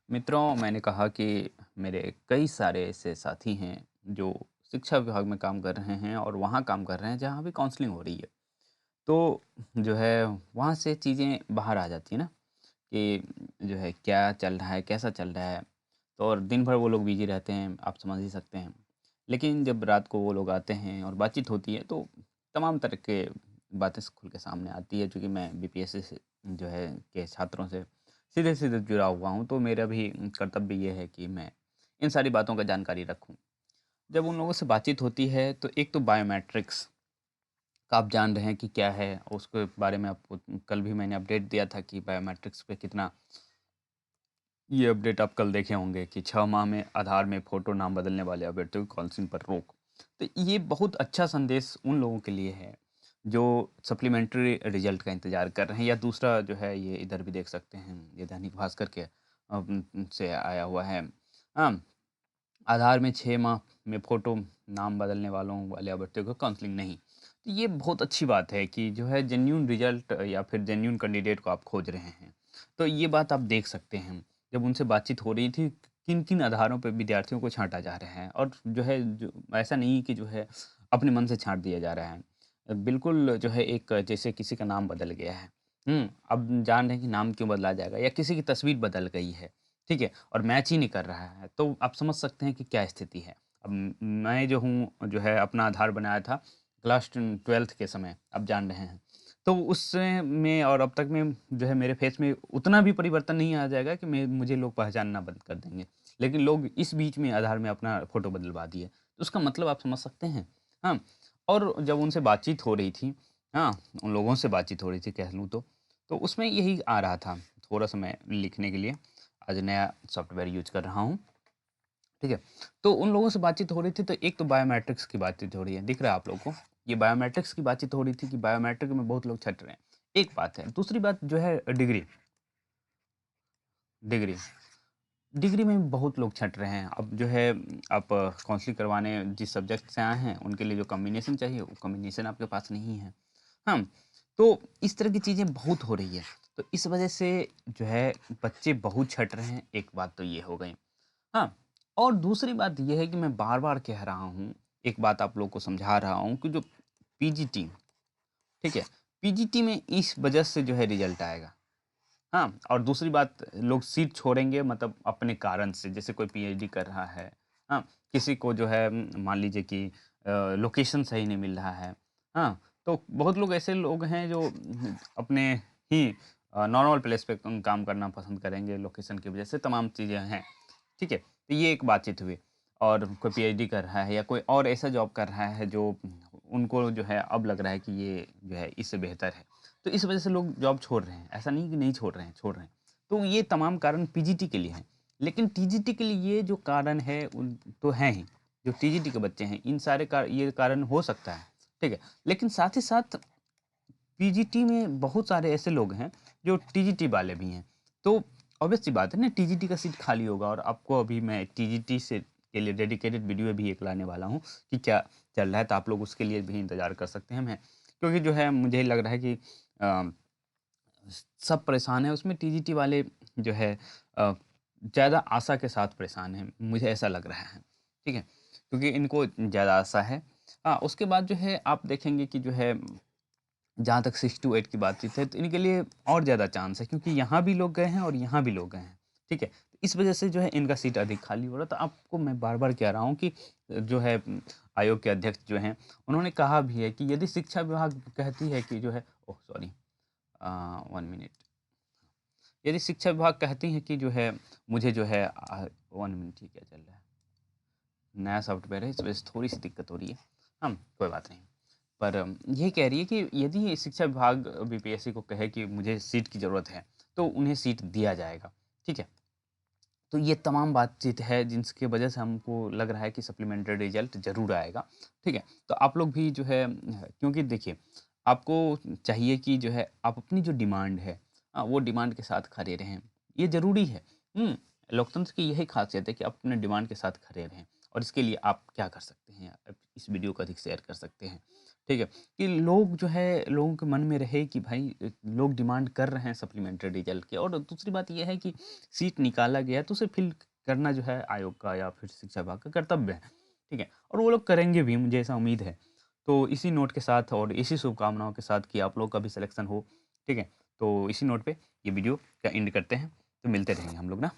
मित्रों, मैंने कहा कि मेरे कई सारे ऐसे साथी हैं जो शिक्षा विभाग में काम कर रहे हैं और वहाँ काम कर रहे हैं जहाँ भी काउंसलिंग हो रही है। तो जो है वहाँ से चीज़ें बाहर आ जाती हैं ना कि जो है क्या चल रहा है, कैसा चल रहा है। तो और दिन भर वो लोग बिज़ी रहते हैं, आप समझ ही सकते हैं। लेकिन जब रात को वो लोग आते हैं और बातचीत होती है तो तमाम तरह के बातें खुल के सामने आती है। चूँकि मैं बीपीएससी से जो है के छात्रों से सीधे-सीधे जुड़ा हुआ हूँ, तो मेरा भी कर्तव्य ये है कि मैं इन सारी बातों का जानकारी रखूँ। जब उन लोगों से बातचीत होती है तो एक तो बायोमेट्रिक्स का आप जान रहे हैं कि क्या है, उसके बारे में आपको कल भी मैंने अपडेट दिया था कि बायोमेट्रिक्स पे कितना ये अपडेट आप कल देखे होंगे कि 6 माह में आधार में फ़ोटो नाम बदलने वाले अभ्यर्थियों की काउंसलिंग पर रोक। तो ये बहुत अच्छा संदेश उन लोगों के लिए है, जो सप्लीमेंट्री रिज़ल्ट का इंतज़ार कर रहे हैं या दूसरा जो है ये इधर भी देख सकते हैं, ये दैनिक भास्कर के से आया हुआ है। हाँ, आधार में 6 माह में फ़ोटो नाम बदलने वालों वाले अभ्यर्थियों को काउंसलिंग नहीं। तो ये बहुत अच्छी बात है कि जो है जेन्युइन रिज़ल्ट या फिर जेन्युइन कैंडिडेट को आप खोज रहे हैं। तो ये बात आप देख सकते हैं। जब उनसे बातचीत हो रही थी, किन-किन आधारों पे विद्यार्थियों को छाँटा जा रहा है और जो है जो ऐसा नहीं कि जो है अपने मन से छाँट दिया जा रहा है। बिल्कुल जो है एक जैसे किसी का नाम बदल गया है। अब जान रहे हैं कि नाम क्यों बदला जाएगा या किसी की तस्वीर बदल गई है, ठीक है? और मैच ही नहीं कर रहा है, तो आप समझ सकते हैं कि क्या स्थिति है। अब मैं जो हूँ, जो है अपना आधार बनाया था क्लास 12th के समय, आप जान रहे हैं। तो उससे में और अब तक में जो है मेरे फेस में उतना भी परिवर्तन नहीं आ जाएगा कि मैं मुझे लोग पहचानना बंद कर देंगे। लेकिन लोग इस बीच में आधार में अपना फ़ोटो बदलवा दिए। तो उसका मतलब आप समझ सकते हैं। हाँ, और जब उनसे बातचीत हो रही थी, हाँ, उन लोगों से बातचीत हो रही थी कह लूँ तो उसमें यही आ रहा था, थोड़ा-सा मैं लिखने के लिए आज नया सॉफ्टवेयर यूज़ कर रहा हूँ, ठीक है? तो उन लोगों से बातचीत हो रही थी तो एक तो बायोमेट्रिक्स की बातचीत हो रही है, दिख रहा है आप लोगों को? ये बायोमेट्रिक्स की बातचीत हो रही थी कि बायोमेट्रिक में बहुत लोग छँट रहे हैं, एक बात है। दूसरी बात जो है डिग्री, डिग्री। डिग्री में बहुत लोग छँट रहे हैं। अब जो है आप काउंसलिंग करवाने जिस सब्जेक्ट से आए हैं, उनके लिए जो कॉम्बिनेशन चाहिए, वो कॉम्बिनेशन आपके पास नहीं है। हाँ, तो इस तरह की चीज़ें बहुत हो रही है। तो इस वजह से जो है बच्चे बहुत छँट रहे हैं, एक बात तो ये हो गई। हाँ, और दूसरी बात ये है कि मैं बार-बार कह रहा हूँ, एक बात आप लोग को समझा रहा हूँ कि जो पीजीटी, ठीक है? पीजीटी में इस वजह से जो है रिज़ल्ट आएगा। हाँ, और दूसरी बात लोग सीट छोड़ेंगे मतलब अपने कारण से, जैसे कोई पीएचडी कर रहा है, हाँ? किसी को जो है मान लीजिए कि लोकेशन सही नहीं मिल रहा है, हाँ? तो बहुत लोग ऐसे लोग हैं जो अपने ही नॉर्मल प्लेस पे काम करना पसंद करेंगे लोकेशन की वजह से, तमाम चीज़ें हैं, ठीक है? तो ये एक बातचीत हुई और कोई पीएचडी कर रहा है या कोई और ऐसा जॉब कर रहा है जो उनको जो है अब लग रहा है कि ये जो है इससे बेहतर है। तो इस वजह से लोग जॉब छोड़ रहे हैं, ऐसा नहीं कि नहीं छोड़ रहे हैं, छोड़ रहे हैं। तो ये तमाम कारण पीजीटी के लिए हैं। लेकिन टीजीटी के लिए ये जो कारण है उन तो हैं ही, जो टीजीटी के बच्चे हैं, इन सारे ये कारण हो सकता है, ठीक है? लेकिन साथ ही साथ पीजीटी में बहुत सारे ऐसे लोग हैं, जो टीजीटी वाले भी हैं। तो ऑब्वियस सी बात है ना टीजीटी का सीट खाली होगा और आपको अभी मैं टीजीटी से के लिए डेडिकेटेड वीडियो भी एक लाने वाला हूँ कि क्या चल रहा है, तो आप लोग उसके लिए भी इंतज़ार कर सकते हैं मैं क्योंकि जो है मुझे लग रहा है कि अ सब परेशान हैं, उसमें टीजीटी वाले जो है अ, ज़्यादा आशा के साथ परेशान हैं, मुझे ऐसा लग रहा है, ठीक है? क्योंकि इनको ज़्यादा आशा है। उसके बाद जो है आप देखेंगे कि जो है जहाँ तक 6 टू 8 की बातचीत है, तो इनके लिए और ज़्यादा चांस है क्योंकि यहाँ भी लोग गए हैं और यहाँ भी लोग गए हैं, ठीक है? इस वजह से जो है इनका सीट अधिक खाली हो रहा है, तो आपको मैं बार-बार कह रहा हूँ कि जो है आयोग के अध्यक्ष जो हैं, उन्होंने कहा भी है कि यदि शिक्षा विभाग कहती है कि जो है ओह! Sorry 1 minute. यदि शिक्षा विभाग कहती हैं कि जो है मुझे जो है 1 मिनट ये क्या चल रहा है? नया सॉफ्टवेयर है इस वजह से थोड़ी-सी दिक्कत हो रही है। कोई बात नहीं। पर ये कह रही है कि यदि शिक्षा विभाग बीपीएससी को कहे कि मुझे सीट की ज़रूरत है, तो उन्हें सीट दिया जाएगा, ठीक है? तो ये तमाम बातचीत है जिसकी वजह से हमको लग रहा है कि सप्लीमेंट्री रिज़ल्ट ज़रूर आएगा, ठीक है? तो आप लोग भी जो है क्योंकि देखिए, आपको चाहिए कि जो है आप अपनी जो डिमांड है वो डिमांड के साथ खड़े रहें। ये ज़रूरी है। लोकतंत्र की यही ख़ासियत है कि आप अपने डिमांड के साथ खड़े रहें और इसके लिए आप क्या कर सकते हैं? आप इस वीडियो को अधिक शेयर कर सकते हैं, ठीक है? कि लोग जो है लोगों के मन में रहे कि भाई लोग डिमांड कर रहे हैं सप्लीमेंट्री रिजल्ट की, और दूसरी बात ये है कि सीट निकाला गया है तो उसे फिल करना जो है आयोग का या फिर शिक्षा विभाग का कर्तव्य है। ठीक है? और वो लोग करेंगे भी, मुझे ऐसा उम्मीद है। तो इसी नोट के साथ और इसी शुभकामनाओं के साथ कि आप लोग का भी सिलेक्शन हो, ठीक है? तो इसी नोट पे ये वीडियो का एंड करते हैं। तो मिलते रहेंगे हम लोग ना।